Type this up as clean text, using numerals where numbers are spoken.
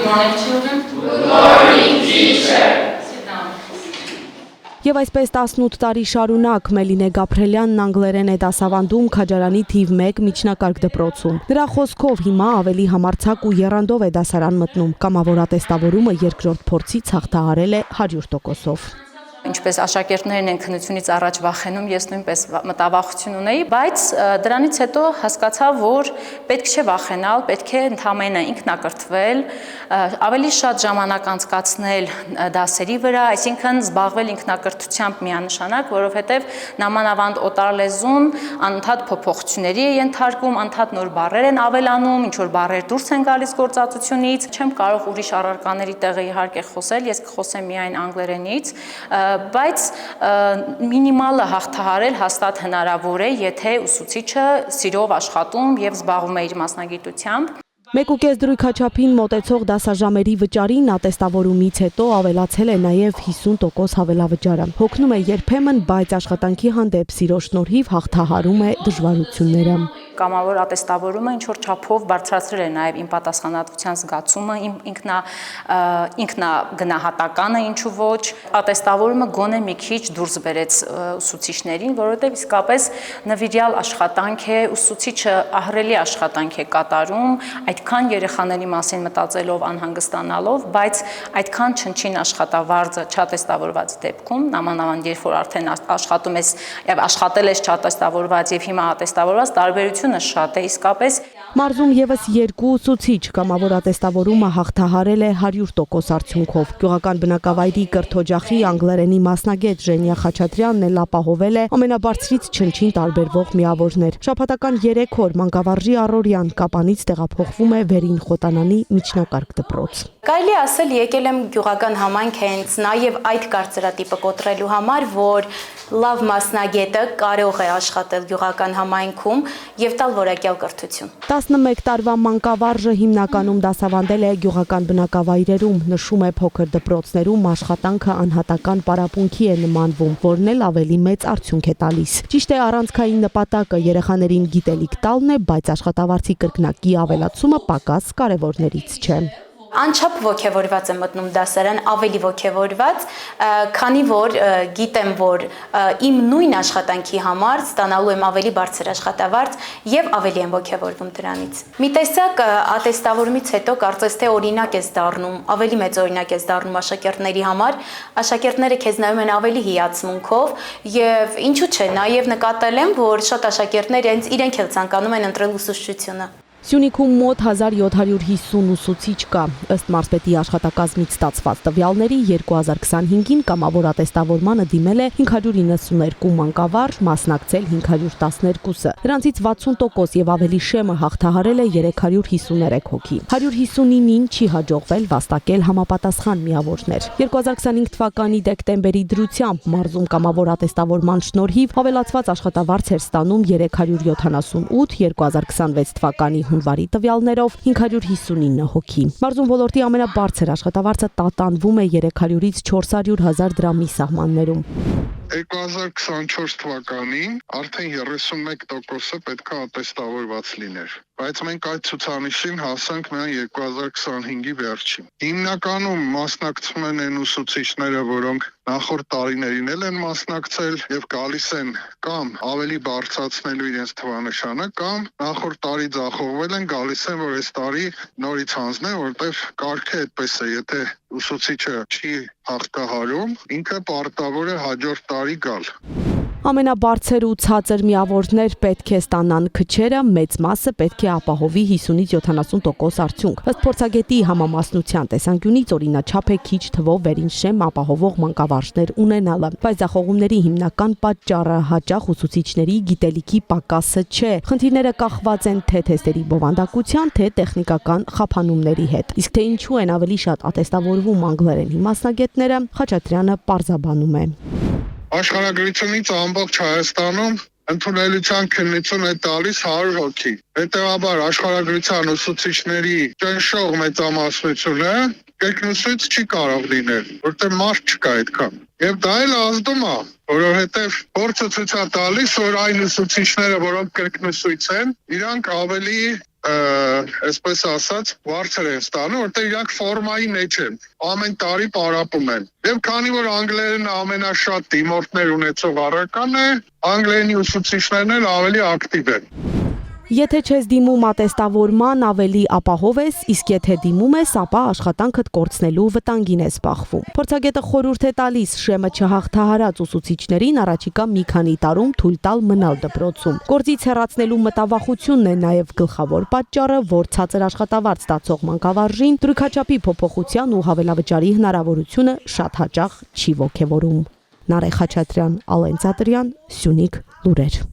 morning, children. Good morning, teacher. Sit down. Եվ այսպես 18 տարի շարունակ Մելինե Գաբրելյանն անգլերեն է դասավանդում Քաջարանի թիվ 1 միջնակարգ դպրոցում։ Նրա խոսքով հիմա ավելի համարձակ ու եռանդով է դասարան մտնում։ Կամավորատեստավորումը երկրորդ փորձից հաղթահարել է 100%-ով։ Ինչպես աշակերտներն են քննությունից առաջ վախենում, ես նույնպես մտավախություն ունեի, բայց դրանից հետո հասկացա, որ պետք չէ վախենալ, պետք է ընդհանրապես ինքնակրթվել, ավելի շատ ժամանակ անցկացնել դասերի վրա, այսինքն զբաղվել ինքնակրթությամբ միանշանակ, որովհետև նամանավանդ օտար լեզուն անընդհատ փոփոխությունների է ենթարկվում, անընդհատ նոր բառեր են ավելանում, ինչ որ բառեր դուրս են գալիս գործածությունից, չեմ կարող ուրիշ առարկաների տեղը իհարկե խոսել, ես կխոսեմ միայն անգլերենից, բայց մինիմալը հաղթահարել հաստատ հնարավոր է, եթե ուսուցիչը սիրով աշխատում եւ զբաղվում է իր մասնագիտությամբ։ 1.5 դրույքաչափին մոտեցող դասաժամերի վճարին ատեստավորումից հետո ավելացել է նաև 50% հավելավճարը։ Հոգնում է երբեմն, բայց աշխատանքի հանդեպ սիրո շնորհիվ հաղթահարում է դժվարությունները։ Կամավոր ատեստավորումը ինչ որ չափով բարձրացրել է նաև իմ պատասխանատվության զգացումը, ինքնագնահատականը ինչու ոչ, ատեստավորումը գոնե մի քիչ դուրս բերեց ուսուցիչներին, որովհետև իսկապես նվիրյալ աշխատանք է, ուսուցիչը ահռելի աշխատանք է կատարում, այդքան երեխաների մասին մտածելով, անհանգստանալով, բայց այդքան չնչին աշխատավարձը չատեստավորված դեպքում, նամանավանդ երբ որ արդեն աշխատում ես եւ աշխատել ես չատեստավորված եւ հիմա ատեստավորված, տարբերությունը շատ է իսկապես։ Մարզում եւս 2 ուսուցիչ կամավոր ատեստավորումը հաղթահարել է 100% արդյունքով։ Գյուղական բնակավայրի կրթօջախի անգլերենի մասնագետ Ժենիա Խաչատրյանն էլ ապահովել է ամենաբարձրից չնչին տարբերվող միավորներ։ Շաբաթական 3 օր մանկավարժի առօրյան Կապանից տեղափոխվում է Վերին Խոտանանի միջնակարգ դպրոց։ Կարելի ասել եկել եմ գյուղական համայնք հենց նաև այդ կարծրատիպը կոտրելու համար, որ լավ մասնագետը կարող է աշխատել գյուղական համայնքում եւ տալ որակյալ կրթություն։ 11 տարվա մանկավարժը հիմնականում դասավանդել է գյուղական բնակավայրերում, նշում է փոքր դպրոցներում աշխատանքը անհատական պարապմունքի է նմանվում, որն էլ ավելի մեծ արդյունք է տալիս։ Ճիշտ է, առանցքային նպատակը երեխաներին գիտելիք տալն է, բայց աշխատավարձի կրկնակի ավելացումը պակաս կարևորներից չէ։ Անչափ ոգևորված եմ մտնում դասարան, ավելի ոգևորված, քանի որ գիտեմ, որ իմ նույն աշխատանքի համար ստանալու եմ ավելի բարձր աշխատավարձ եւ ավելի եմ ոգևորվում դրանից։ Մի տեսակ ատեստավորումից հետո կարծես թե օրինակ ես դառնում, ավելի մեծ օրինակ ես դառնում աշակերտների համար, աշակերտները քեզ նայում են ավելի հիացմունքով եւ ինչու՞ չէ, նաեւ նկատել եմ, որ շատ աշակերտներ իրենք էլ ցանկանում են ընտրել ուսուցչությունը։ Սյունիքում մոտ 1750 ուսուցիչ կա, ըստ մարզպետի աշխատակազմից ստացված տվյալների 2025-ին կամավոր ատեստավորմանը դիմել է 592 մանկավարժ, մասնակցել 512-ը։ Նրանցից 60% եւ ավելի շեմը հաղթահարել է 353 հոգի։ 159-ին չի հաջողվել վաստակել համապատասխան միավորներ։ 2025 թվականի դեկտեմբերի դրությամբ մարզում կամավոր ատեստավորման շնորհիվ ավելացված աշխատավարձ էր ստանում 378, 2026 թվականի հունվարի տվյալներով 559 հոգի։ Մարզում ոլորտի ամենաբարձր աշխատավարձը տատանվում է 300-ից 400,000 դրամի սահմաններում։ 2024 թվականին արդեն 31%-ը պետք է ատեստավորված լիներ, բայց մենք այդ ցուցանիշին հասանք միայն 2025-ի վերջին։ Հիմնականում մասնակցում են այն ուսուցիչները, որոնք նախորդ տարիներին են մասնակցել եւ գալիս են կամ ավելի բարձրացնելու իրենց թվանշանը, կամ նախորդ տարի ձախողվել են, գալիս են, որ այս տարի նորից հանձնեն, որտեվ կարգը այդպես է, եթե ուսուցիչը չի հաղթահարում, ինքը պարտավոր է հաջորդ տարի գալ։ Ամենաբարձր ու ցածր միավորներ պետք է ստանան քչերը, մեծ մասը պետք է ապահովի 50-ից 70% արդյունք։ Ըստ փորձագետի համամասնության տեսանկյունից օրինաչափ է քիչ թվով վերին շեմ ապահովող մանկավարժներ ունենալը, բայց ձախողումների հիմնական պատճառը հաճախ ուսուցիչների գիտելիքի պակասը չէ։ Խնդիրները կախված են թե թեստերի բովանդակության, թե տեխնիկական խափանումների հետ։ Իսկ թե ինչու են ավելի շատ ատեստավորվում անգլերենի մասնագետները, Խաչատրյանը պարզաբանում է։ Աշխարհագրությունից ամբողջ Հայաստանում ընդունելության քննություն է տալիս 100 հոգի։ Հետևաբար աշխարհագրության ուսուցիչների ճնշող մեծամասնությունը կրկնուսույց չի կարող լինել, որտեղ մարդ չկա այդքան։ Եվ դա էլ ազդում է, որովհետև փորձը ցույց է տալիս, որ այն ուսուցիչները, որոնք կրկնուսույց են, իրանք ավելի այսպես ասած, բարձր են ստանում, որտեղ իրանք ֆորմայի մեջ են, ամեն տարի պարապում են։ Եվ քանի որ անգլերենը ամենաշատ դիմորդներ ունեցող առարական է, անգլերենի ուսուցիչներն էլ ավելի ակտիվ են։ Եթե չես դիմում ատեստավորման, ավելի ապահով ես, իսկ եթե դիմում ես, ապա աշխատանքդ կորցնելու վտանգին ես բախվում։ Փորձագետը խորհուրդ է տալիս շեմը չհաղթահարած ուսուցիչներին առաջիկա մի քանի տարում թույլ տալ մնալ դպրոցում։ Գործից հեռացնելու մտավախությունն է նաև գլխավոր պատճառը, որ ցածր աշխատավարձ ստացող մանկավարժին դրույքաչափի փոփոխության ու հավելավճարի հնարավորությունը շատ հաճախ չի ոգևորում։ Նարեկ Խաչատրյան, Ալեն Ծատրյան, Սյունիք լուրեր։